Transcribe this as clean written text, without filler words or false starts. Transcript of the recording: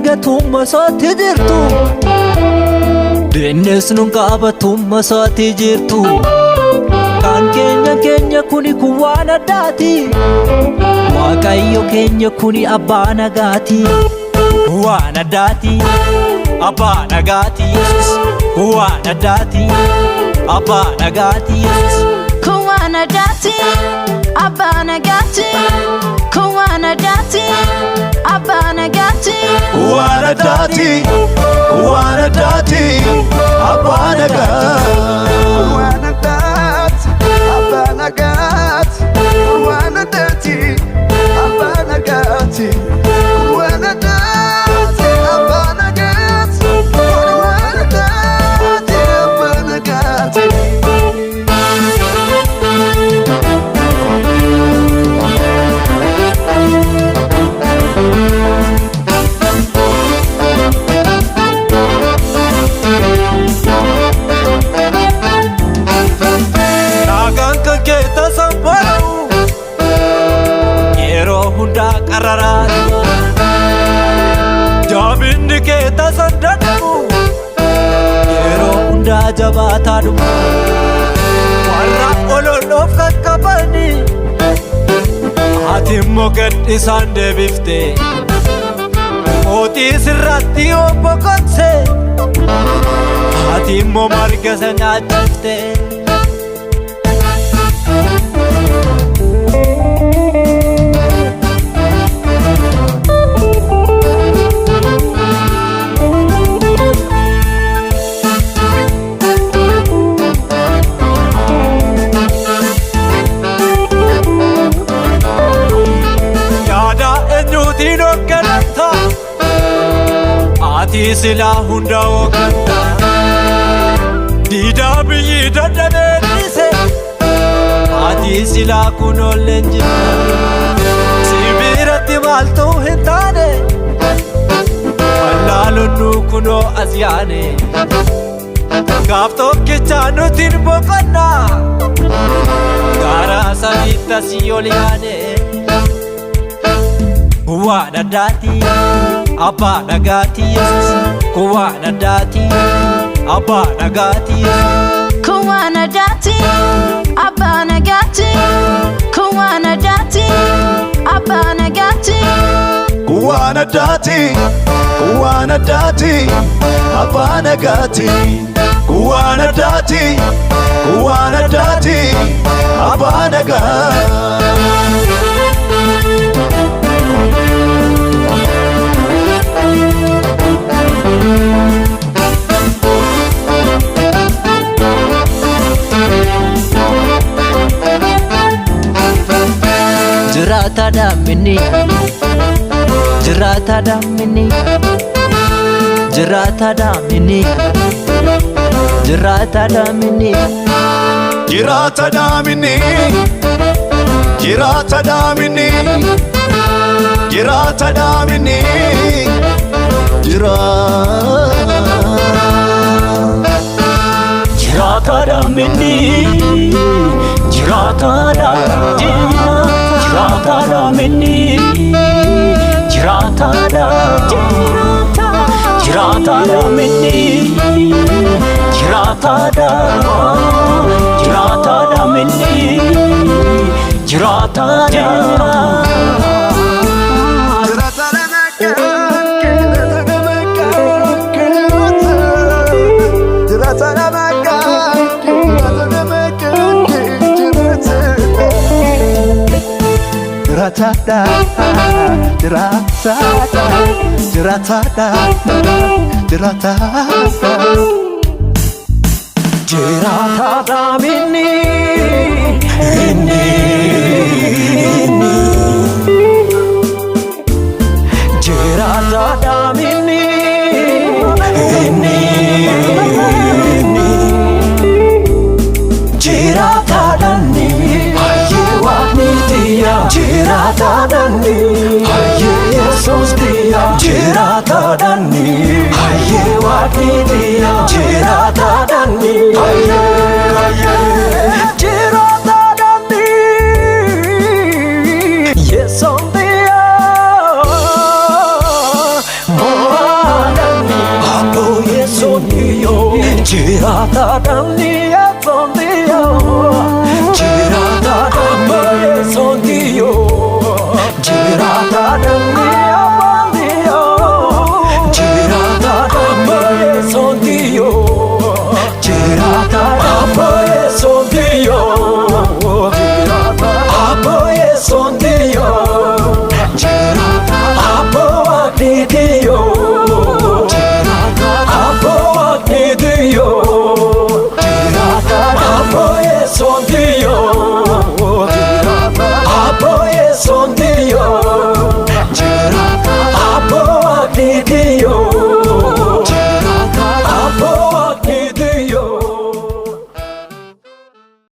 argatummaa isaatti jirtu bineensi qabatummaa isaatti jirtu kan keenya kuni kun waan addaati Waaqayyo keenya kuni abbaa nagaati waan addaati abbaa nagaati Yesus waan addaati abbaa nagaati Yesus kun waan addaati abbaa nagaati kun waan addaati abbaa nagaati waan addaati abbaa nagaati waan addaati abbaa nagaati waan addaati abbaa nagaati waan addaati abbaa nagaati waan addaati abbaa nagaati Jabinni kee tasaddadamu yeroo hundaa jabaataadhuma warra ololoof qaqqabani ati immoo gadhisaan deebifte mootii sirratti yoo boqotse ati immoo marga sana nyaachifte ati silaa hunda hooganta diidaa biyyi dadhabeellise ati silaa kun olleen jirta sibiiratti maaltu hin taane wallaalonnuu kunoo as yaane gaaf tokkichaa nutiin boqonnaa gaara samiitti asii ol yaane waan addaati abbaa nagaati Yesus kun waan addaati abbaa nagaati Yesus kun waan addaati abbaa nagaati kun waan addaati abbaa nagaati waan addaati abbaa nagaati waan addaati abbaa nagaati Jirata damini Jirata damini Jirata damini Jirata damini Jirata damini Jirata damini Jirata damini Jirata damini Jirata damini Jirata damini Jirata damini Jirata damini Jirata Jirata damini Jirata damini Jirata damini Jirata damini Yesus dia Jirata damini Wadi dia Jirata damini Jirata damini Yesus dia damni ya sondiyo Jirata damni ya sondiyo Jirata damni